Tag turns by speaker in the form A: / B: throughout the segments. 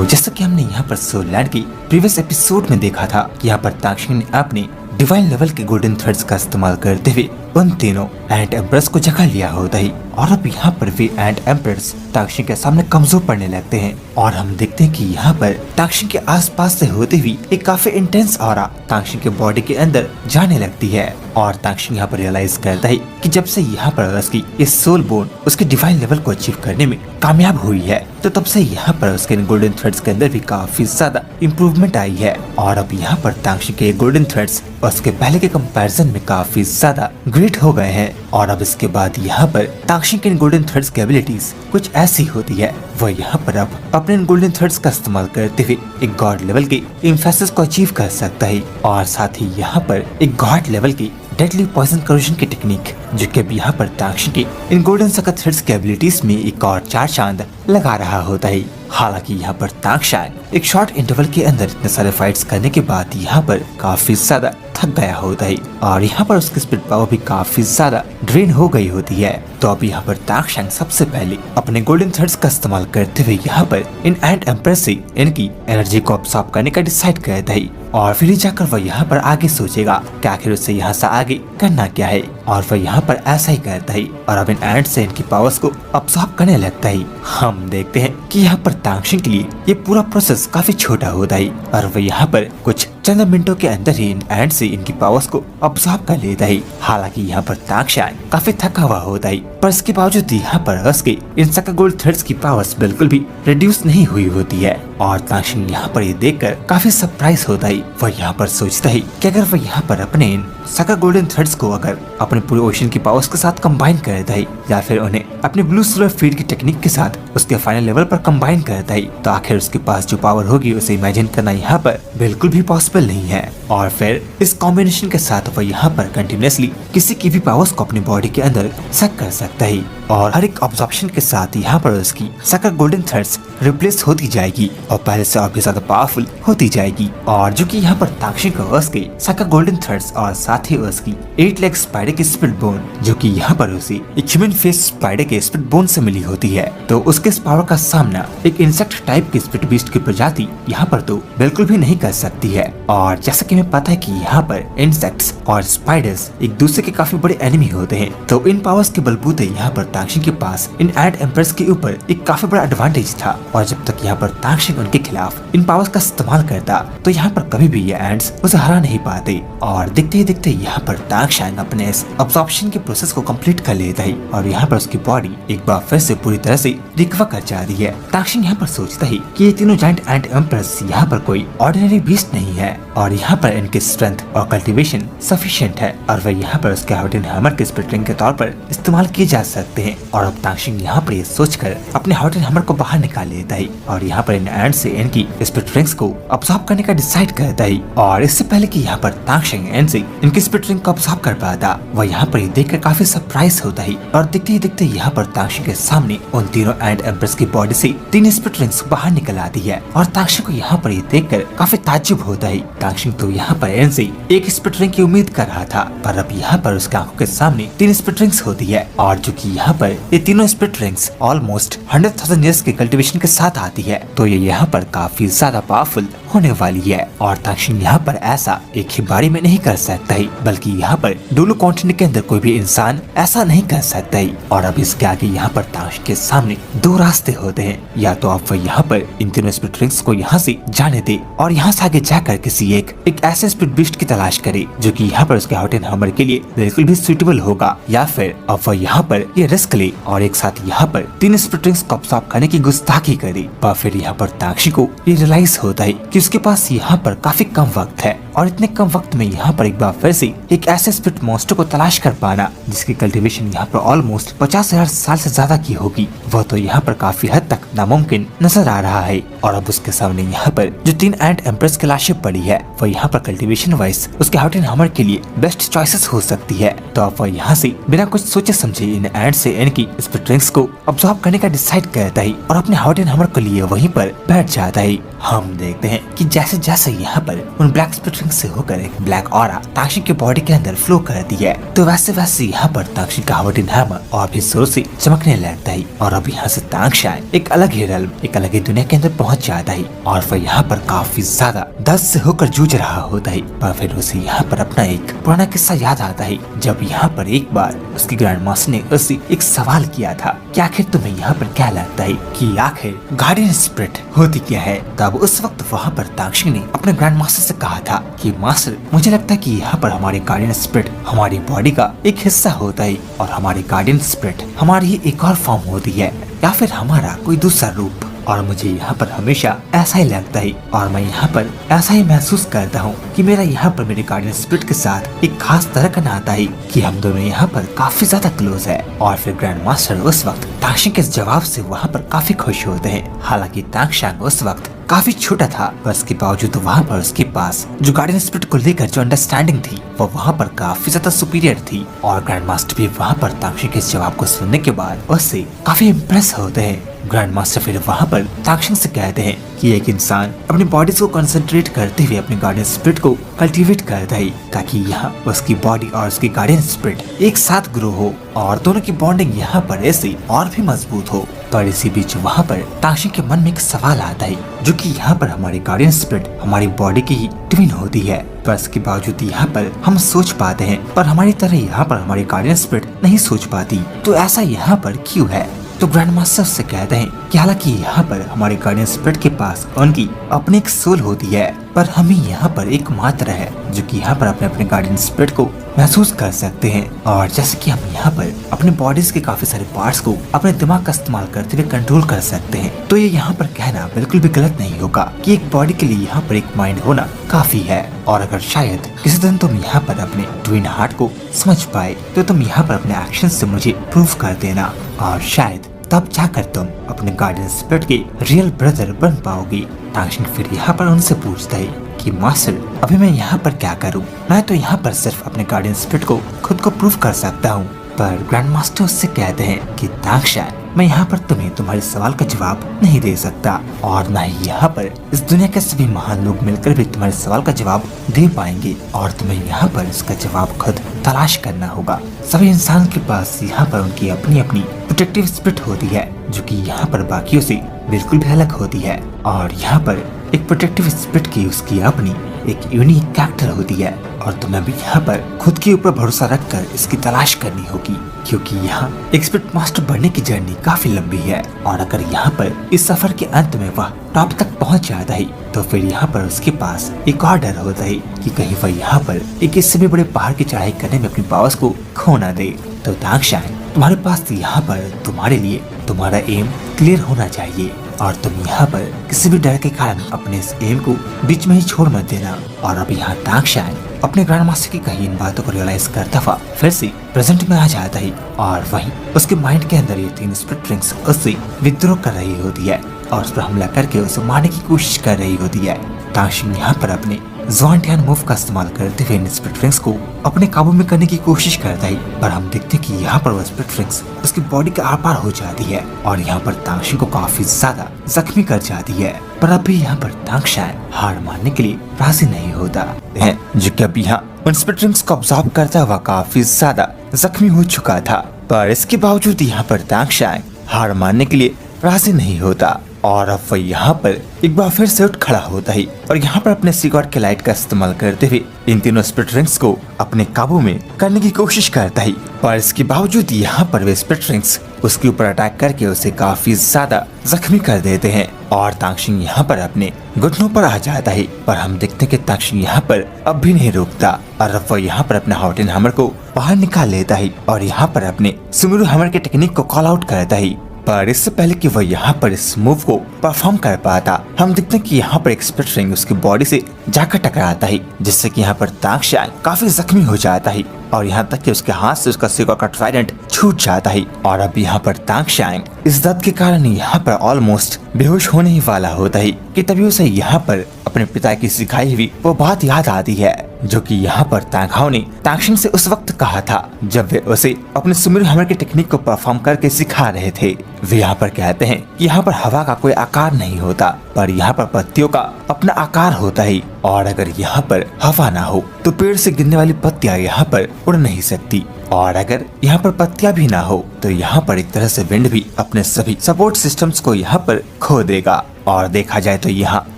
A: और जैसा कि हमने यहाँ पर सोल लैंड की प्रीवियस एपिसोड में देखा था कि यहाँ पर ताक्षी ने अपने डिवाइन लेवल के गोल्डन थ्रेड्स का इस्तेमाल करते हुए उन तीनों एंट एम्प्रेस को जगा लिया होता ही, और अब यहाँ पर वे एंट एम्प्रेस ताक्षी के सामने कमजोर पड़ने लगते हैं। और हम देखते हैं कि यहाँ पर ताक्षी के आसपास से होते हुए एक काफी इंटेंस ऑरा ताक्षी के बॉडी के अंदर जाने लगती है। और ताक्षी यहाँ पर रियलाइज करता है कि जब से यहाँ पर उसकी इस सोल बोन उसके डिवाइन लेवल को अचीव करने में कामयाब हुई है, तो तब से यहाँ पर उसके गोल्डन थ्रेड्स के अंदर भी काफी ज्यादा इम्प्रूवमेंट आई है। और अब यहाँ पर ताक्षी के गोल्डन थ्रेड्स उसके पहले के कंपैरिजन में काफी ज्यादा ग्रेट हो गए हैं। और अब इसके बाद यहाँ पर ताक्षी के गोल्डन थ्रेड्स की एबिलिटीज कुछ ऐसी होती है, वह यहाँ पर अब अपने गोल्डन थ्रेड्स का इस्तेमाल करते हुए एक गॉड लेवल के एम्फेसिस को अचीव कर सकता है, और साथ ही यहाँ पर एक गॉड लेवल की डेडली पॉइजन करोजन की टेक्निक, जो कि अब यहाँ पर ताक्षी के इन गोल्डन सकर थ्रेड्स की एबिलिटीज में एक और चार चांद लगा रहा होता है। हालांकि यहाँ पर ताक्षी एक शॉर्ट इंटरवल के अंदर इतने सारे फाइट्स करने के बाद यहाँ पर काफी ज्यादा थक गया होता है, और यहाँ पर उसकी स्पिरिट पावर भी काफी ज्यादा ड्रेन हो गई होती है। तो अब यहाँ पर ताक्षी सबसे पहले अपने गोल्डन थ्रेड्स का इस्तेमाल करते हुए यहाँ पर इन एंट एम्प्रेस से इनकी एनर्जी को अब्सॉर्ब करने का डिसाइड करता है, और फिर जाकर वह यहाँ पर आगे सोचेगा कि आखिर उससे यहाँ से आगे करना क्या है। और वह यहाँ पर ऐसा ही करता है और अब इन एंट से इनकी पावर्स को अब्सॉर्ब करने लगता है। हम देखते हैं कि यहाँ पर ताक्षी के लिए ये पूरा प्रोसेस काफी छोटा होता है, और वह यहाँ पर कुछ चंद मिनटों के अंदर ही इन एंट से इनकी पावर्स को अब्सॉर्ब कर लेता है। हालांकि यहाँ पर ताक्षी काफी थका हुआ होता है, पर इसके बावजूद यहाँ पर उसके इन सका गोल्ड थ्रेड्स की पावर्स बिल्कुल भी रिड्यूस नहीं हुई होती है। और ताक्षी यहाँ पर ये देखकर काफी सरप्राइज होता है। वह यहाँ पर सोचता है कि अगर वह यहाँ पर अपने इन सका गोल्डन थ्रेड्स को अगर अपने पूरे ओशन की पावर्स के साथ कंबाइन करता है, या फिर उन्हें अपने ब्लू सोलर फील्ड की टेक्निक के साथ उसके फाइनल लेवल पर कंबाइन करता है, तो आखिर उसके पास जो पावर होगी उसे इमेजिन करना यहाँ पर बिल्कुल भी पॉसिबल नहीं है। और फिर इस कॉम्बिनेशन के साथ वह यहाँ पर कंटिन्यूअसली किसी की भी पावर्स को अपनी बॉडी के अंदर सक कर सकता है, और हर एक ऑब्जॉर्प्शन के साथ यहाँ पर उसकी सका गोल्डन थ्रेड्स रिप्लेस होती जाएगी और पहले से और भी ज्यादा पावरफुल होती जाएगी। और जो कि यहाँ पर ताक्षी को उसके सका गोल्डन थ्रेड्स और साथ ही उसकी 8 लेग स्पाइडर की स्पिरिट बोन, जो कि यहाँ पर उसे एक ह्यूमन फेस स्पाइडर के स्पिरिट बोन से मिली होती है, तो उसके इस पावर का सामना एक इंसेक्ट टाइप की स्पिरिट बीस्ट की प्रजाति यहाँ पर तो बिल्कुल भी नहीं कर सकती है। और जैसा कि हमें पता है कि यहाँ पर इंसेक्ट्स और स्पाइडर्स एक दूसरे के काफी बड़े एनिमी होते हैं, तो इन पावर्स के बलबूते यहाँ पर ताक्षी के पास इन एंट एम्प्रेस के ऊपर एक काफी बड़ा एडवांटेज था। और जब तक यहाँ पर ताक्षी उनके खिलाफ इन पावर्स का इस्तेमाल करता, तो यहाँ पर कभी भी ये एंट्स उसे हरा नहीं पाते। और दिखते ही दिखते यहाँ पर ताक्षी अपने इस अब्सॉर्प्शन के प्रोसेस को कंप्लीट कर लेता है, और यहाँ पर उसकी बॉडी एक बार फिर से पूरी तरह से रिकवर कर जाती है। ताक्षी यहाँ पर सोचता है कि ये तीनों जायंट एंट एम्प्रेस यहाँ पर कोई ऑर्डिनरी बीस्ट नहीं है, और यहाँ पर इनकी स्ट्रेंथ और कल्टीवेशन सफिशिएंट है, और वह यहाँ पर उसके हाउटिन हैमर के स्पिरिट रिंग के तौर पर इस्तेमाल किए जा सकते हैं। और अब ताक्षी यहाँ पर ये सोचकर अपने हाउटिन हैमर को बाहर निकाल लेता है, और यहाँ पर इन एंड से इनकी स्पिरिट रिंग्स को अब्सॉर्ब करने का डिसाइड करता है। और इससे पहले कि यहाँ पर ताक्षी एंड से इनकी स्पिरिट रिंग को अब्सॉर्ब कर पाता, वह यहाँ पर देखकर काफी सरप्राइज होता है। और दिखते ही दिखते यहाँ पर ताक्षी के सामने उन तीनों एंड एम्प्रेस की बॉडी से 3 स्पिरिट रिंग्स बाहर निकल आती है, और ताक्षी को यहाँ पर ये देखकर काफी ताज्जुब होता है। ताक्षी तो यहाँ पर एंड से एक स्पिरिट रिंग की उम्मीद कर रहा था, पर अब यहाँ पर उसके आंखों के सामने 3 स्पिरिट रिंग्स होती है, और जो कि यहाँ पर ये तीनों स्पिरिट रिंग्स ऑलमोस्ट 100,000 ईयर्स के कल्टीवेशन के साथ आती है, तो ये यहाँ पर काफी ज्यादा पावरफुल होने वाली है। और ताक्षी यहाँ पर ऐसा एक ही बारी में नहीं कर सकता है, बल्कि यहाँ पर डोलू कॉन्टिनेंट के अंदर कोई भी इंसान ऐसा नहीं कर सकता है। और अब इसके आगे यहाँ पर ताक्षी के सामने 2 रास्ते होते हैं, या तो आप यहाँ पर इन तीनों स्पिरिट रिंग्स को यहाँ से जाने दे और यहाँ से आगे जाकर किसी एक ऐसे स्पिरिट बीस्ट की तलाश करे जो कि यहाँ पर उसके हाउटिन हैमर के लिए बिल्कुल भी सुटेबल होगा, या फिर अब वह यहाँ पर ये रिस्क ले और एक साथ यहाँ पर 3 स्पिरिट रिंग्स को अब्सॉर्ब करने की गुस्ताखी करे। पर फिर यहाँ पर ताक्षी को ये रियलाइज होता है कि उसके पास यहाँ पर काफी कम वक्त है, और इतने कम वक्त में यहाँ पर एक बार फिर से एक ऐसे स्पिरिट मॉन्स्टर को तलाश कर पाना जिसकी कल्टीवेशन यहाँ पर ऑलमोस्ट 50,000 साल से ज्यादा की होगी, वह तो यहाँ पर काफी हद तक नामुमकिन नजर आ रहा है। और अब उसके सामने यहाँ पर जो 3 एंट एम्प्रेस की लाशें पड़ी है, वह यहाँ पर कल्टीवेशन वाइज उसके हाउटिन हैमर के लिए बेस्ट चॉइसेस हो सकती है। तो अब वह यहाँ से बिना कुछ सोचे समझे इन एंट से से इनकी स्पिरिट रिंग्स को अब्सॉर्ब करने का डिसाइड करता है और अपने हाउटिन हैमर को लिए वहीं पर बैठ जाता है। हम देखते हैं कि जैसे जैसे यहाँ पर उन ब्लैक स्पिरिट रिंग्स से होकर एक ब्लैक ऑरा तांक्षी के बॉडी के अंदर फ्लो करती है, तो वैसे वैसे यहाँ पर तांक्षी का हाउटिन हैमर और भी जोर से चमकने लगता है और अब यहाँ से तांगशान एक अलग ही रेल्म, एक अलग ही दुनिया के अंदर पहुँच जाता है और वह यहाँ पर काफी ज्यादा दर्द से होकर जूझ रहा होता है। पर फिर उसे यहाँ पर अपना एक पुराना किस्सा याद आता है, जब यहाँ पर एक बार उसकी ग्रैंड मास्टर ने उससे एक सवाल किया था कि आखिर तुम्हें यहाँ पर क्या लगता है कि आखिर गार्डियन स्पिरिट होती क्या है। तब उस वक्त वहाँ पर तांक्षी ने अपने ग्रैंड मास्टर से कहा था कि मास्टर, मुझे लगता है कि यहाँ पर हमारे गार्डियन स्पिरिट हमारी बॉडी का एक हिस्सा होता है और हमारी गार्डियन स्पिरिट हमारी ही एक और फॉर्म होती है या फिर हमारा कोई दूसरा रूप। और मुझे यहाँ पर हमेशा ऐसा ही लगता है और मैं यहाँ पर ऐसा ही महसूस करता हूँ कि मेरा यहाँ पर मेरे गार्डियन स्पिरिट के साथ एक खास तरह का नाता है कि हम दोनों यहाँ पर काफी ज्यादा क्लोज है। और फिर ग्रैंड मास्टर उस वक्त तांक्षी के जवाब से वहाँ पर काफी खुश होते हैं। हालांकि तांक्षांग उस वक्त काफी छोटा था, पर इसके बावजूद वहाँ पर उसके पास जो गार्डियन स्पिरिट को लेकर जो अंडरस्टैंडिंग थी वो वहाँ पर काफी ज्यादा सुपीरियर थी। और ग्रैंड मास्टर भी वहाँ पर तांक्षी के इस जवाब को सुनने के बाद उससे काफी इम्प्रेस होते हैं। ग्रैंड मास्टर फिर वहाँ पर तांक्षी से कहते हैं कि एक इंसान अपनी बॉडी को कंसंट्रेट करते हुए अपने गार्डियन स्पिरिट को कल्टीवेट करता है ताकि यहाँ उसकी बॉडी और उसकी गार्डियन स्पिरिट एक साथ ग्रो हो और दोनों की बॉन्डिंग यहाँ पर ऐसे और भी मजबूत हो। पर इसी बीच वहाँ पर तांक्षी के मन में एक सवाल आता है, जो कि यहाँ पर हमारी गार्डियन स्पिरिट हमारी बॉडी की ही ट्विन होती है, पर इसके बावजूद यहाँ पर हम सोच पाते हैं पर हमारी तरह यहाँ पर हमारी गार्डियन स्पिरिट नहीं सोच पाती, तो ऐसा यहाँ पर क्यों है। तो ग्रैंड मास्टर से कहते हैं कि हालांकि यहाँ पर हमारे गार्डियन स्पिरिट के पास उनकी अपनी एक सोल होती है, पर हमें यहाँ पर एक मात्र है जो कि यहाँ पर अपने अपने गार्डियन स्पिरिट को महसूस कर सकते हैं। और जैसे कि हम यहाँ पर अपने बॉडीज के काफी सारे पार्ट्स को अपने दिमाग का इस्तेमाल करते हुए कंट्रोल कर सकते हैं, तो ये यहाँ पर कहना बिल्कुल भी गलत नहीं होगा कि एक बॉडी के लिए यहाँ पर एक माइंड होना काफी है। और अगर शायद किसी दिन तुम यहाँ पर अपने ट्विन हार्ट को समझ पाए तो तुम यहाँ पर अपने एक्शन से मुझे प्रूव कर देना और शायद तब जाकर तुम अपने गार्डियन स्पिरिट के रियल ब्रदर बन पाओगी। तांक्षी फिर यहाँ पर उनसे पूछता है कि मास्टर, अभी मैं यहाँ पर क्या करूँ, मैं तो यहाँ पर सिर्फ अपने गार्डियन स्पिरिट को खुद को प्रूव कर सकता हूँ। पर ग्रैंड मास्टर उससे कहते हैं कि तांक्षी, मैं यहाँ पर तुम्हें तुम्हारे सवाल का जवाब नहीं दे सकता और न ही यहाँ पर इस दुनिया के सभी महान लोग मिलकर भी तुम्हारे सवाल का जवाब दे पाएंगे और तुम्हें यहाँ पर इसका जवाब खुद तलाश करना होगा। सभी इंसान के पास यहाँ पर उनकी अपनी अपनी प्रोटेक्टिव स्पिरिट होती है जो कि यहाँ पर बाकियों से बिल्कुल भी अलग होती है और यहाँ पर एक प्रोटेक्टिव स्पिरिट की उसकी अपनी एक यूनिक कैरेक्टर होती है और तुम्हें भी यहाँ पर खुद के ऊपर भरोसा रखकर इसकी तलाश करनी होगी, क्योंकि यहाँ एक स्पिरिट मास्टर बनने की जर्नी काफी लंबी है और अगर यहाँ पर इस सफर के अंत में वह टॉप तक पहुँच जाता है तो फिर यहाँ पर उसके पास एक और डर होता है कि कहीं वह यहाँ पर एक इससे भी बड़े पहाड़ की चढ़ाई करने में अपनी पावर्स को खो न दे। तो तांक्षी, तुम्हारे पास यहाँ पर तुम्हारे लिए तुम्हारा एम क्लियर होना चाहिए और तुम यहाँ पर किसी भी डर के कारण अपने इस एम को बीच में ही छोड़ मत देना। और अब यहाँ तांक्षी अपने ग्रैंड मास्टर की कही इन बातों को रियलाइज करता हुआ फिर से प्रेजेंट में आ जाता है और वहीं उसके माइंड के अंदर ये 3 स्पिरिट रिंग्स उससे विद्रोह कर रही होती है और उस पर हमला करके उसे मारने की कोशिश कर रही होती है। तांक्षी यहाँ पर अपने ज़ुआनटियान मूव का इस्तेमाल करते हुए इन स्पिरिट रिंग्स को अपने काबू में करने की कोशिश करता है, पर हम देखते हैं कि यहाँ पर वह स्पिरिट रिंग्स उसकी बॉडी के आर पार हो जाती है और यहाँ पर तांक्षी को काफी ज्यादा जख्मी कर जाती है। पर अभी यहाँ पर तांक्षी हार मानने के लिए राजी नहीं होता है, जो कि अभी यहाँ उन स्पिरिट रिंग्स को ऑब्जर्व करता हुआ काफी ज्यादा जख्मी हो चुका था। पर इसके बावजूद यहाँ पर तांक्षी हार मानने के लिए राजी नहीं होता और अब वह यहाँ पर एक बार फिर से उठ खड़ा होता है और यहाँ पर अपने सिगॉट के लाइट का इस्तेमाल करते हुए इन तीनों स्पिरिट रिंग्स को अपने काबू में करने की कोशिश करता है। पर इसके बावजूद यहाँ पर वे स्पिरिट रिंग्स उसके ऊपर अटैक करके उसे काफी ज्यादा जख्मी कर देते हैं और तांक्षी यहाँ पर अपने घुटनों पर आ जाता है। पर हम देखते हैं कि तांक्षी यहाँ पर अब भी नहीं रुकता और अब वह यहाँ पर अपने हाउटिन हैमर को बाहर निकाल लेता है और यहाँ पर अपने सुमेरु हैमर के टेक्निक को कॉल आउट करता है। पर इससे पहले कि वह यहाँ पर इस मूव को परफॉर्म कर पाता, हम देखते हैं कि यहाँ पर एक स्पिरिट रिंग उसकी बॉडी से जाकर टकराता है, जिससे कि यहाँ पर तांक्षी काफी जख्मी हो जाता है और यहाँ तक कि उसके हाथ से उसका सिगॉट का ट्राइडेंट छूट जाता है। और अब यहाँ पर तांक्षी इस दर्द के कारण यहाँ पर ऑलमोस्ट बेहोश होने ही वाला होता है कि तभी उसे यहाँ पर अपने पिता की सिखाई हुई वो बात याद आती है जो कि यहाँ पर तांघाओ ने तांगशिंग से उस वक्त कहा था जब वे उसे अपने सुमिरु हैमर के टेक्निक को परफॉर्म करके सिखा रहे थे। वे यहाँ पर कहते हैं कि यहाँ पर हवा का कोई आकार नहीं होता, पर यहाँ पर पत्तियों का अपना आकार होता है, और अगर यहाँ पर हवा ना हो तो पेड़ से गिरने वाली पत्तियाँ यहाँ पर उड़ नहीं सकती, और अगर यहाँ पर पत्तियाँ भी ना हो तो यहाँ पर एक तरह से विंड भी अपने सभी सपोर्ट सिस्टम्स को यहाँ पर खो देगा। और देखा जाए तो यहाँ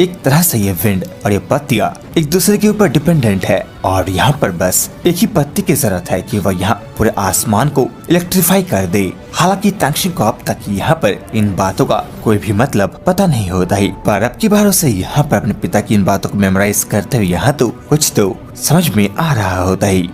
A: एक तरह से ये विंड और ये पत्तियाँ एक दूसरे के ऊपर डिपेंडेंट है, और यहाँ पर बस एक ही पत्ती की जरूरत है कि वह यहाँ पूरे आसमान को इलेक्ट्रीफाई कर दे। हालांकि तांगशिंग को अब तक यहाँ पर इन बातों का कोई भी मतलब पता नहीं होता ही, पर अब की बार उसे यहाँ पर अपने पिता की इन बातों को मेमोराइज करते हुए यहाँ तो कुछ तो समझ में आ रहा होता ही।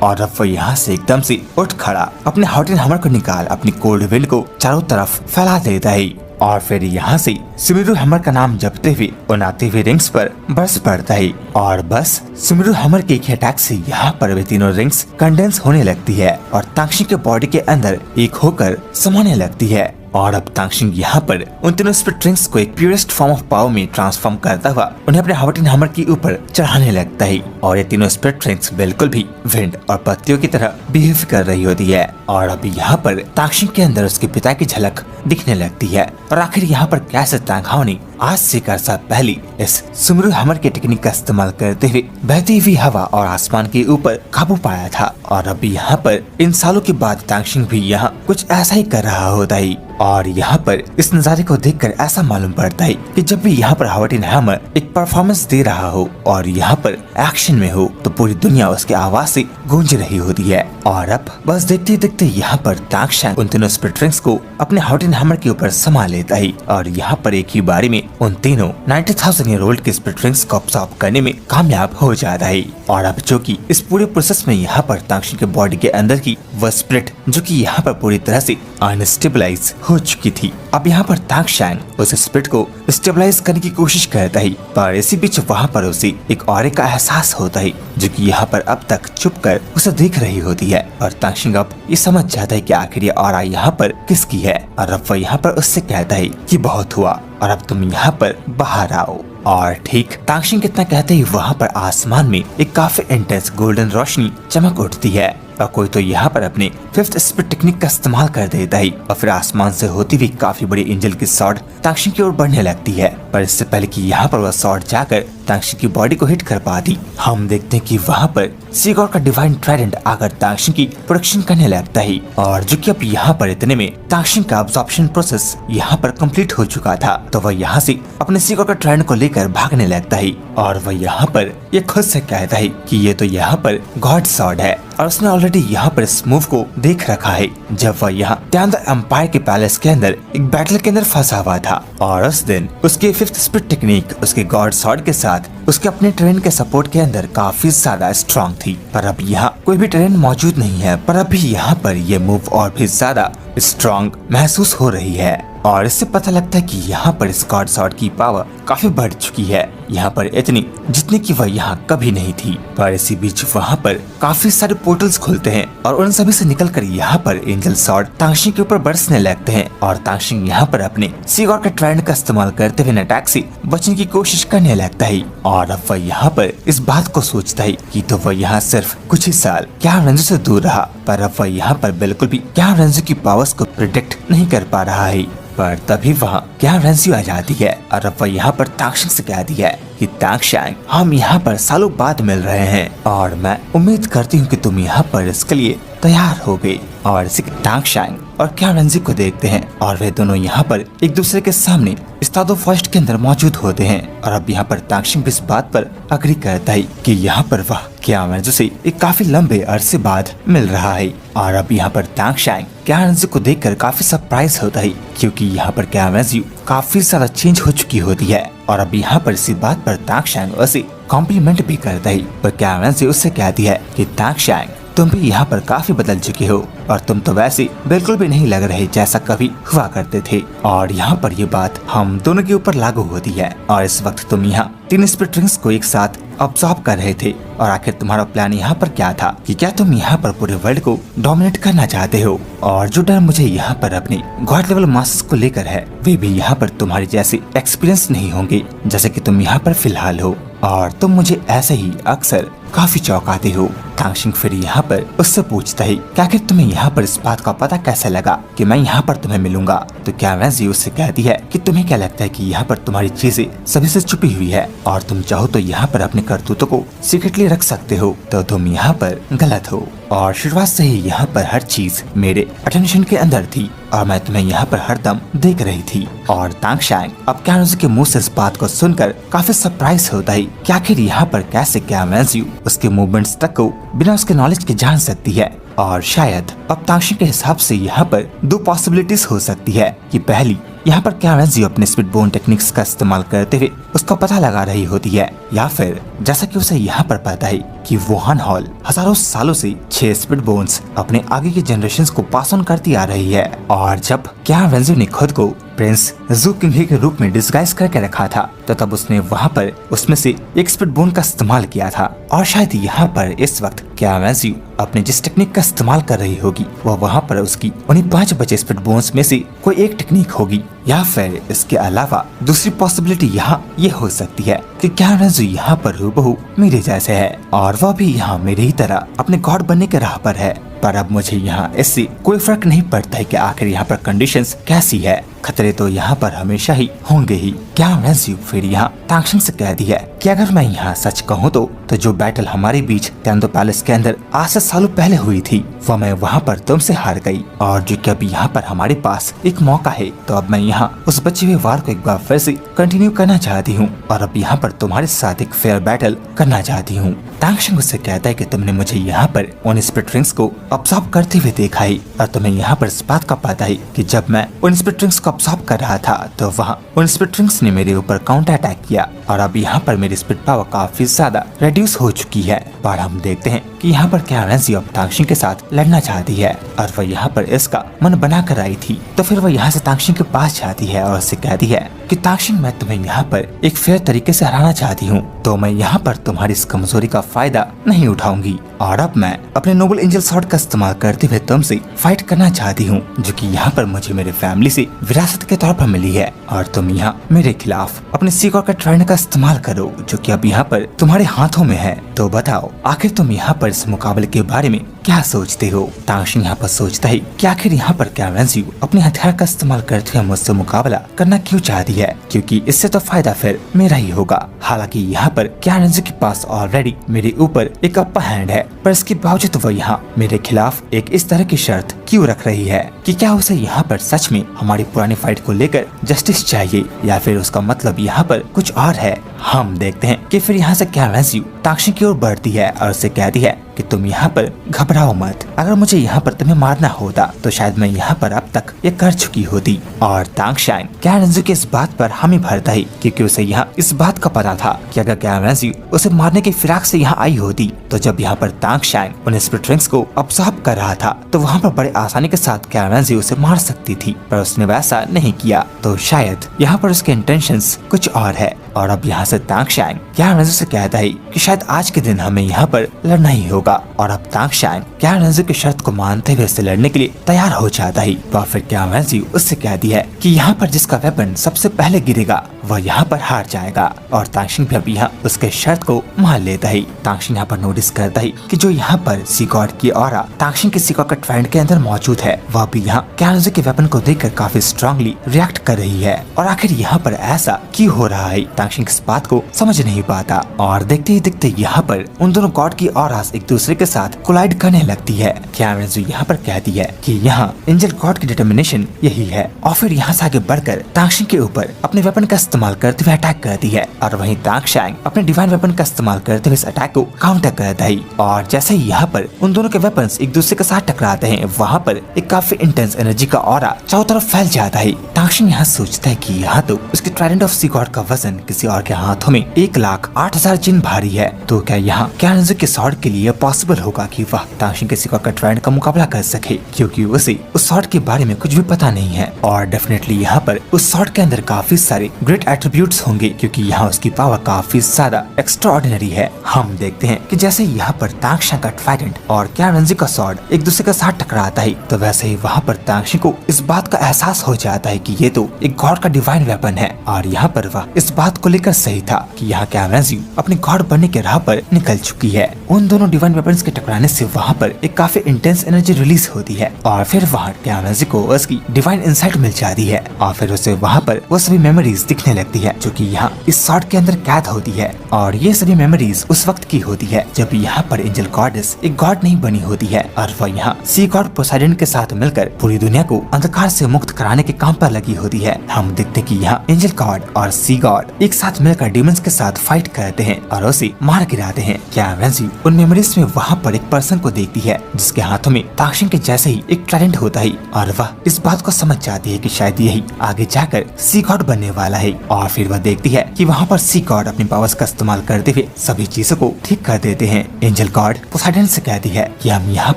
A: और अब वो यहाँ से एकदम से उठ खड़ा अपने हॉट एंड हैमर को निकाल अपनी कोल्ड विंड को चारों तरफ फैला देता है, और फिर यहाँ से सुमिरु हैमर का नाम जपते हुए उन आते हुए रिंग्स पर बरस पड़ता है, और बस सुमिरु हैमर के एक अटैक से यहाँ पर वे तीनों रिंग्स कंडेंस होने लगती है और तांगशिंग के बॉडी के अंदर एक होकर समाने लगती है। और अब तांगशिंग यहाँ पर उन तीनों स्पिरिट रिंग्स को एक प्योरेस्ट फॉर्म ऑफ पावर में ट्रांसफॉर्म करता हुआ उन्हें अपने हॉट एंड हैमर के ऊपर चढ़ाने लगता है, और ये तीनों स्पिरिट रिंग्स बिल्कुल भी विंड और पत्तियों की तरह बिहेव कर रही होती है। और अभी यहाँ पर तांगशिंग के अंदर उसके पिता की झलक दिखने लगती है, और आखिर यहाँ पर कैसे तांघाओ ने आज से 1 साल पहले इस सुमिरु हैमर के टेक्निक का इस्तेमाल करते हुए बहती हुई हवा और आसमान के ऊपर काबू पाया था। और अभी यहाँ पर इन सालों के बाद तांगशिंग भी यहाँ कुछ ऐसा ही कर रहा होता है, और यहाँ पर इस नजारे को देखकर ऐसा मालूम पड़ता है कि जब भी यहाँ पर हॉट एंड हैमर एक परफॉर्मेंस दे रहा हो और यहाँ पर एक्शन में हो तो पूरी दुनिया उसके आवाज से गूंज रही होती है। और अब बस देखते देखते यहाँ पर तांगशिंग उन तीनों स्पिरिट रिंग्स को अपने हॉट एंड हैमर के ऊपर समा लेता है, और यहाँ पर एक ही बारी में उन तीनों 90,000 ईयर ओल्ड के स्पिरिट रिंग्स को अब्सॉर्ब करने में कामयाब हो जाता है। और अब जो कि इस पूरे प्रोसेस में यहाँ पर तांगशिंग के बॉडी के अंदर की वह स्पिरिट जो कि यहाँ पर पूरी तरह से अनस्टेबलाइज हो चुकी थी, अब यहाँ पर तांगशिंग उस स्पिरिट को स्टेबलाइज करने की कोशिश करता है, पर इसी बीच वहाँ पर उसे एक ऑरे का एहसास होता है जो कि यहाँ पर अब तक छुप कर उसे देख रही होती है। और तांगशिंग अब ये समझ जाता है कि आखिर ये ऑरा यहाँ पर किसकी है, और अब वह यहाँ पर उससे कहता है कि बहुत हुआ और अब तुम यहाँ पर बाहर आओ। और ठीक तांगशिंग कितना कहते ही वहाँ पर आसमान में एक काफी इंटेंस गोल्डन रोशनी चमक उठती है, और कोई तो यहाँ पर अपने 5th स्पिरिट टेक्निक का इस्तेमाल कर देता है, और फिर आसमान से होती हुई काफी बड़ी एंजल की सॉर्ड तांगशिंग की ओर बढ़ने लगती है। पर इससे पहले कि यहाँ पर वह सॉर्ड जाकर तांगशिंग की बॉडी को हिट कर पाती, हम देखते हैं कि वहाँ पर सीगोर का डिवाइन ट्राइडेंट आकर तांगशिंग की प्रोडक्शन करने लगता है, और जो कि अब यहाँ पर इतने में तांगशिंग का अब्जॉर्प्शन प्रोसेस यहाँ पर कंप्लीट हो चुका था, तो वह यहाँ से अपने सीगोर का ट्राइडेंट को लेकर भागने लगता है, और वह यहाँ पर ये खुद से कहता है कि ये तो यहाँ पर गॉड सॉर्ड है, और उसने ऑलरेडी यहाँ पर इस मूव को देख रखा है जब वह यहाँ द एम्पायर के पैलेस के अंदर एक बैटल के अंदर फंसा हुआ था। और उस दिन उसके 5th स्पिरिट टेक्निक उसके गॉड सॉर्ड के साथ उसके अपने ट्रेन के सपोर्ट के अंदर काफी ज्यादा स्ट्रॉन्ग थी, पर अब यहाँ कोई भी ट्रेन मौजूद नहीं है, पर अभी यहाँ पर ये मूव और भी ज्यादा स्ट्रॉन्ग महसूस हो रही है। और इससे पता लगता है कि यहाँ पर इस गॉड सॉर्ड की पावर काफी बढ़ चुकी है, यहाँ पर इतनी जितनी कि वह यहाँ कभी नहीं थी। पर इसी बीच वहाँ पर काफी सारे पोर्टल्स खुलते हैं, और उन सभी से निकलकर यहाँ पर एंजल सॉर्ड तांगशिंग के ऊपर बरसने लगते हैं, और तांगशिंग यहाँ पर अपने सीगोर के ट्राइडेंट का इस्तेमाल करते हुए अटैक से बचने की कोशिश करने लगता है। और अब वह यहाँ पर इस बात को सोचता है कि तो वह यहाँ सिर्फ कुछ ही साल क्या रेंजो से दूर रहा, पर अब वह यहाँ पर बिल्कुल भी क्या रेंजो की पावर्स को प्रिडिक्ट नहीं कर पा रहा है। पर तभी वहाँ क्या रेंजो आ जाती है, और अब वह यहाँ पर तांगशिंग से कहती है कि तांगशिंग हम यहाँ पर सालों बाद मिल रहे हैं, और मैं उम्मीद करती हूँ कि तुम यहाँ पर इसके लिए तैयार हो गई। और इसी के तांगशिंग और क्या रेंजो को देखते हैं, और वे दोनों यहाँ पर एक दूसरे के सामने स्टाडो फॉरेस्ट के अंदर मौजूद होते हैं। और अब यहाँ पर तांगशिंग इस बात पर अग्री करता है कि यहाँ पर वह क्या रेंजो से एक काफी लंबे अरसे बाद मिल रहा है। और अब यहाँ पर तांगशिंग क्या रेंजो को देखकर काफी सरप्राइज होता है, क्योंकि यहाँ पर क्या रेंजो काफी ज्यादा चेंज हो चुकी होती है। और अब यहाँ पर इसी बात पर तांगशिंग उसे कॉम्प्लीमेंट भी करता है, पर क्या रेंजो उससे कहती है कि तांगशिंग तुम भी यहाँ पर काफी बदल चुके हो, और तुम तो वैसे बिल्कुल भी नहीं लग रहे जैसा कभी हुआ करते थे। और यहाँ पर ये बात हम दोनों के ऊपर लागू होती है, और इस वक्त तुम यहाँ तीन स्पिरिट रिंग्स को एक साथ ऑब्जॉर्व कर रहे थे। और आखिर तुम्हारा प्लान यहाँ पर क्या था कि क्या तुम यहाँ पर पूरे वर्ल्ड को डोमिनेट करना चाहते हो? और जो डर मुझे यहाँ पर अपने गॉड लेवल मास्टर्स को लेकर है, वे भी यहाँ पर तुम्हारे जैसे एक्सपीरियंस नहीं होंगे जैसे कि तुम यहाँ पर फिलहाल हो। और तुम मुझे ऐसे ही अक्सर काफी चौंकाते हो। तांगशिंग फिर यहाँ पर उससे पूछता है कि आखिर तुम्हें यहाँ पर इस बात का पता कैसे लगा कि मैं यहाँ पर तुम्हें मिलूंगा? तो क्या वैंजी उससे कहती है कि तुम्हें क्या लगता है कि यहाँ पर तुम्हारी चीजें सभी से छुपी हुई है और तुम चाहो तो यहाँ पर अपने करतूतों को सीक्रेटली रख सकते हो, तो तुम यहाँ पर गलत हो। और शुरुआत से ही यहाँ पर हर चीज मेरे अटेंशन के अंदर थी और मैं तुम्हें यहाँ पर हरदम देख रही थी। और तांगशांग अब क्या के मुंह से इस बात को सुनकर काफी सरप्राइज होता है कि आखिर यहाँ पर कैसे क्या वैंजी उसके मूवमेंट्स तक को बिना उसके नॉलेज के जान सकती है। और शायद अब तांगशिंग के हिसाब से यहाँ पर दो पॉसिबिलिटीज हो सकती है कि पहली, यहाँ पर क्या वैंजी अपने स्पिट बोन टेक्निक्स का इस्तेमाल करते हुए उसका पता लगा रही होती है, या फिर जैसा कि उसे यहाँ पर पता है कि वुहान हॉल हजारों सालों से 6 स्पिट बोन्स अपने आगे के जनरेशंस को पास ऑन करती आ रही है। और जब क्या वैंजी ने खुद को प्रिंस जू किंग के रूप में डिस्गाइज करके रखा था, तो तब उसने वहाँ पर उसमें से एक स्पिट बोन का इस्तेमाल किया था। और शायद यहाँ पर इस वक्त क्या वैंजी अपने जिस टेक्निक का इस्तेमाल कर रही होगी वह वहाँ पर उसकी उन्हीं 5 बचे स्पिट बोन्स में से कोई एक टेक्निक होगी। या फिर इसके अलावा दूसरी पॉसिबिलिटी यहाँ ये हो सकती है कि क्या वैंजी यहाँ पर हूबहू मेरे जैसे है और वह भी यहाँ मेरी ही तरह अपने गॉड बनने के राह पर है। पर अब मुझे यहाँ इससे कोई फर्क नहीं पड़ता है कि आखिर यहाँ पर कंडीशंस कैसी है, खतरे तो यहाँ पर हमेशा ही होंगे ही। क्या वैंजी फिर यहाँ तांगशिंग से कह दी है कि अगर मैं यहाँ सच कहूँ तो जो बैटल हमारे बीच टेंदो पैलेस के अंदर आज से सालों पहले हुई थी, वह मैं वहाँ पर तुमसे हार गई। और जो कि अभी यहाँ पर हमारे पास एक मौका है, तो अब मैं यहाँ उस बचे हुए वार को एक बार फिर से कंटिन्यू करना चाहती हूँ और अब यहाँ पर तुम्हारे साथ एक फेयर बैटल करना चाहती हूँ। तांगशिंग उससे कहता है कि तुमने मुझे यहाँ पर उन स्पिरिट रिंग्स को ऑब्जॉर्व करते हुए देखा है और तुम्हें यहाँ पर इस बात का पता है कि जब मैं उन स्पिरिट रिंग्स को ऑब्जॉर्व कर रहा था तो वहाँ उन स्पिरिट रिंग्स ने मेरे ऊपर काउंटर अटैक किया और अब यहाँ पर मेरी स्पिरिट पावर काफी ज्यादा रिड्यूस हो चुकी है। पर हम देखते हैं कि यहाँ पर क्या वैंजी अब तांगशिंग के साथ लड़ना चाहती है और वह यहाँ पर इसका मन बना कर आई थी। तो फिर वह यहाँ से तांगशिंग के पास जाती है और उससे कहती है कि तांगशिंग, मैं तुम्हें यहाँ पर एक फेयर तरीके से हराना चाहती हूँ, तो मैं यहाँ पर तुम्हारी इस कमजोरी का फायदा नहीं उठाऊंगी और अब मैं अपने नोबल एंजल स्वॉर्ड का इस्तेमाल करते हुए तुमसे फाइट करना चाहती हूँ, जो कि यहाँ पर मुझे मेरे फैमिली से विरासत के तौर पर मिली है। और तुम यहाँ मेरे खिलाफ अपने सीकर का ट्रायड का इस्तेमाल करो, जो कि अब यहाँ पर तुम्हारे हाथों में है। तो बताओ आखिर तुम यहाँ पर इस मुकाबले के बारे में क्या सोचते हो? तांगशिंग यहाँ पर सोचता है कि आखिर यहाँ पर क्या वैंजी अपने हथियार का इस्तेमाल करते हुए मुझसे मुकाबला करना क्यों चाहती है, क्योंकि इससे तो फायदा फिर मेरा ही होगा। हालांकि यहाँ पर क्या वैंजी के पास ऑलरेडी मेरे ऊपर एक अपर हैंड है, पर इसके बावजूद वह यहाँ मेरे खिलाफ एक इस तरह की शर्त क्यों रख रही है कि क्या उसे यहाँ पर सच में हमारी पुरानी फाइट को लेकर जस्टिस चाहिए या फिर उसका मतलब यहाँ पर कुछ और है। हम देखते हैं कि फिर यहाँ से क्या वैंजी तांगशिंग की ओर बढ़ती है और उसे कहती है कि तुम यहाँ पर घबराओ मत, अगर मुझे यहाँ पर तुम्हें मारना होता तो शायद मैं यहाँ पर अब तक ये कर चुकी होती। और तांगशिंग क्या वैंजी की इस बात पर हामी भरता है क्योंकि उसे यहाँ इस बात का पता था कि अगर क्या वैंजी उसे मारने की फिराक से यहाँ आई होती तो जब यहाँ पर तांगशिंग उन स्पिरिट रिंग्स को ऑब्जॉर्व कर रहा था तो वहाँ पर बड़े आसानी के साथ क्या वैंजी उसे मार सकती थी, पर उसने वैसा नहीं किया। तो शायद यहाँ पर उसके इंटेंशंस कुछ और है। और अब यहाँ से तांगशिंग क्या वैंजी से कहता है कि शायद आज के दिन हमें यहाँ पर लड़ना ही होगा। और अब तांगशिंग क्या वैंजी की शर्त को मानते हुए उससे लड़ने के लिए तैयार हो जाता है। तो फिर क्या वैंजी उससे कहती है कि यहाँ पर जिसका वेपन सबसे पहले गिरेगा वह यहाँ पर हार जाएगा। और तांगशिंग भी अब यहाँ उसके शर्त को मान लेता है। तांगशिंग यहाँ पर नोटिस करता है कि जो यहाँ पर सी गॉड की ऑरा तांगशिंग के सी गॉड का ट्रायड के अंदर मौजूद है, वह भी यहाँ क्या वैंजी के वेपन को देखकर काफी स्ट्रांगली रिएक्ट कर रही है। और आखिर यहाँ पर ऐसा क्यों हो रहा है, तांगशिंग इस बात को समझ नहीं पाता। और देखते ही देखते यहाँ पर उन दोनों गॉड की ऑरास एक दूसरे के साथ कोलाइड करने लगती है। क्या वैंजी यहाँ पर कहती है कि यहाँ एंजल गॉड की डिटर्मिनेशन यही है। और फिर यहाँ से आगे बढ़कर तांगशिंग के ऊपर अपने वेपन का इस्तेमाल करते हुए अटैक करती है और वहीं तांगशिंग अपने डिवाइन वेपन का इस्तेमाल करते हुए इस अटैक को काउंटर करता है। और जैसे ही यहाँ पर उन दोनों के वेपन्स एक दूसरे के साथ टकराते हैं, वहाँ पर एक काफी इंटेंस एनर्जी का ऑरा चारों तरफ फैल जाता है। तांगशिंग यहाँ सोचता है कि यहाँ तो उसके ट्राइडेंट ऑफ सी गॉड का वजन किसी और के हाथों में 1,08,000 जिन भारी है, तो क्या यहाँ क्या वैंजी के स्वॉर्ड के लिए पॉसिबल होगा कि वह तांगशिंग के सी गॉड का ट्राइडेंट का मुकाबला कर सके, क्योंकि उसे उस स्वॉर्ड के बारे में कुछ भी पता नहीं है। और डेफिनेटली यहाँ पर उस स्वॉर्ड के अंदर काफी सारे ग्रेट ग्रेट एट्रीब्यूट्स होंगे, क्योंकि यहाँ उसकी पावर काफी ज्यादा एक्स्ट्राऑर्डिनरी है। हम देखते हैं कि जैसे यहाँ पर तांगशा का ट्राइडेंट और क्यारेंजी का स्वॉर्ड एक दूसरे के साथ टकराता है, तो वैसे ही वहाँ पर तांगशी को इस बात का एहसास हो जाता है कि ये तो एक गॉड का डिवाइन वेपन है। और यहाँ पर वह इस बात को लेकर सही था कि यहाँ क्यारेंजी अपने गॉड बनने के राह पर निकल चुकी है। उन दोनों डिवाइन वेपन्स के टकराने से वहाँ पर एक काफी इंटेंस एनर्जी रिलीज होती है और फिर वहाँ क्यारेंजी को उसकी डिवाइन इंसाइट मिल जाती है और फिर उसे वहाँ पर वो सभी मेमोरीज दिखने लगती है जो कि यहाँ इस स्वॉर्ड के अंदर कैद होती है। और ये सभी मेमोरीज उस वक्त की होती है जब यहाँ पर एंजल गॉडेस एक गॉड नहीं बनी होती है और वह यहाँ सी गॉड पोसाइडन के साथ मिलकर पूरी दुनिया को अंधकार से मुक्त कराने के काम पर लगी होती है। हम देखते कि यहाँ एंजल गॉड और सी गॉड एक साथ मिलकर डीमंस के साथ फाइट करते हैं और उसे मार गिराते हैं। क्यारेंजी उन मेमोरीज में वहाँ पर एक पर्सन को देखती है जिसके हाथों में तांगशिन के जैसे ही एक टैलेंट होता है और वह इस बात को समझ जाती है कि शायद यही आगे जाकर सी गॉड बनने वाला है। और फिर वह देखती है कि वहाँ पर सी गॉड अपनी पावर्स का इस्तेमाल करते हुए सभी चीजों को ठीक कर देते हैं। एंजल गॉड पोसाइडन से कहती है कि हम यहाँ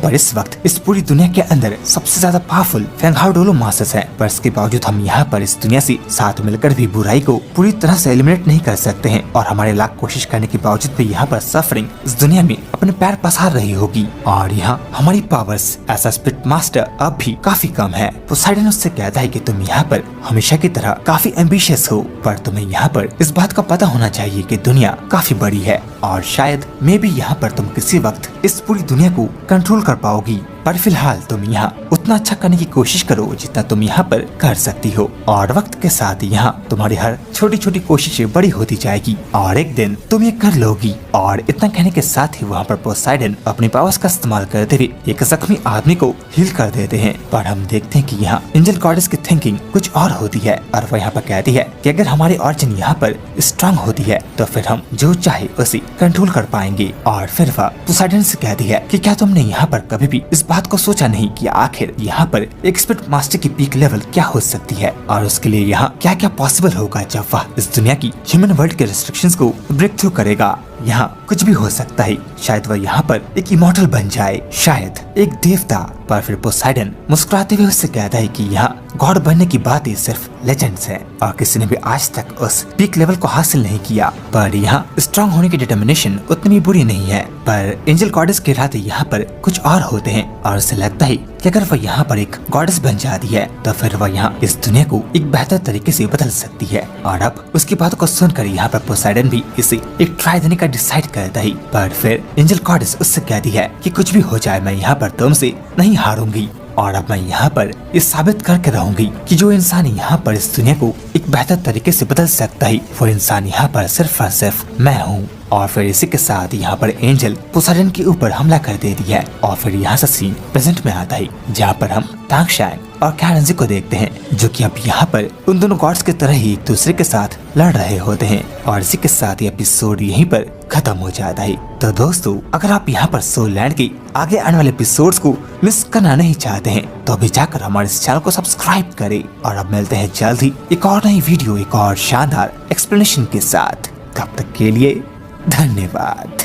A: पर इस वक्त इस पूरी दुनिया के अंदर सबसे ज्यादा पावरफुल फेंगहाओडोलो मास्टर्स हैं, पर इसके बावजूद हम यहाँ पर इस दुनिया से साथ मिलकर भी बुराई को पूरी तरह से एलिमिनेट नहीं कर सकते हैं और हमारे लाख कोशिश करने के बावजूद भी यहाँ पर सफरिंग इस दुनिया में अपने पैर पसार रही होगी और यहाँ हमारी पावर्स ऐसा स्पिरिट मास्टर अब भी काफी कम है। पोसाइडन उससे कहता है कि तुम यहाँ पर हमेशा की तरह काफी एम्बिशियस हो, पर तुम्हें यहाँ पर इस बात का पता होना चाहिए कि दुनिया काफी बड़ी है और शायद मे भी यहाँ पर तुम किसी वक्त इस पूरी दुनिया को कंट्रोल कर पाओगी, पर फिलहाल तुम यहाँ उतना अच्छा करने की कोशिश करो जितना तुम यहाँ पर कर सकती हो और वक्त के साथ यहाँ तुम्हारी हर छोटी छोटी कोशिशें बड़ी होती जाएगी और एक दिन तुम ये कर लोगी। और इतना कहने के साथ ही वहाँ पर पोसाइडन अपने पावर्स का इस्तेमाल करते हुए एक जख्मी आदमी को हील कर देते हैं। पर हम देखते हैं कि यहाँ एंजल गॉडेस की थिंकिंग कुछ और होती है और वह यहाँ पर कहती है कि अगर हमारी ऑरिजिन यहाँ पर स्ट्रांग होती है तो फिर हम जो चाहे उसे कंट्रोल कर पाएंगे। और फिर वह पोसाइडन से कहती है कि क्या तुमने यहाँ पर कभी भी इस बात को सोचा नहीं कि आखिर यहाँ पर एक स्पिरिट मास्टर की पीक लेवल क्या हो सकती है और उसके लिए यहाँ क्या क्या पॉसिबल होगा जब वह इस दुनिया की ह्यूमन वर्ल्ड के रिस्ट्रिक्शंस को ब्रेक थ्रू करेगा। यहाँ कुछ भी हो सकता है, शायद वह यहाँ पर एक इमॉर्टल बन जाए, शायद एक देवता। पर फिर पोसाइडन मुस्कुराते हुए उससे कहता है कि यहाँ गॉड बनने की बातें सिर्फ लेजेंड्स हैं और किसी ने भी आज तक उस पीक लेवल को हासिल नहीं किया, पर यहाँ स्ट्रांग होने की डिटर्मिनेशन उतनी भी बुरी नहीं है। पर एंजल गॉडेस के इरादे यहाँ पर कुछ और होते हैं और उसे लगता है कि अगर वह यहाँ पर एक गॉडेस बन जाती है तो फिर वह यहाँ इस दुनिया को एक बेहतर तरीके से बदल सकती है। और अब उसकी बातों को सुनकर यहाँ पर पोसाइडन भी इसे एक ट्राई देने का डिसाइड करता है। पर फिर एंजल गॉडेस उससे कहती है कि कुछ भी हो जाए मैं यहाँ पर तुमसे नहीं हारूंगी और अब मैं यहाँ पर ये साबित करके रहूंगी कि जो इंसान यहाँ पर इस दुनिया को एक बेहतर तरीके से बदल सकता है वो इंसान यहाँ पर सिर्फ और सिर्फ मैं हूँ। और फिर इसी के साथ यहाँ पर एंजल पोसाइडन के ऊपर हमला कर देती है और फिर यहाँ से सीन प्रेजेंट में आता है जहाँ पर हम तांगशान और क्यारेंजी को देखते हैं जो कि अब यहाँ पर उन दोनों गॉड्स की तरह ही एक दूसरे के साथ लड़ रहे होते हैं। और इसी के साथ ये एपिसोड यहीं पर खत्म हो जाता है। तो दोस्तों, अगर आप यहाँ पर सोल लैंड के आगे आने वाले एपिसोड्स को मिस करना नहीं चाहते हैं तो अभी जाकर हमारे इस चैनल को सब्सक्राइब करें और अब मिलते हैं जल्द ही एक और नई वीडियो एक और शानदार एक्सप्लेनेशन के साथ। तब तक के लिए धन्यवाद।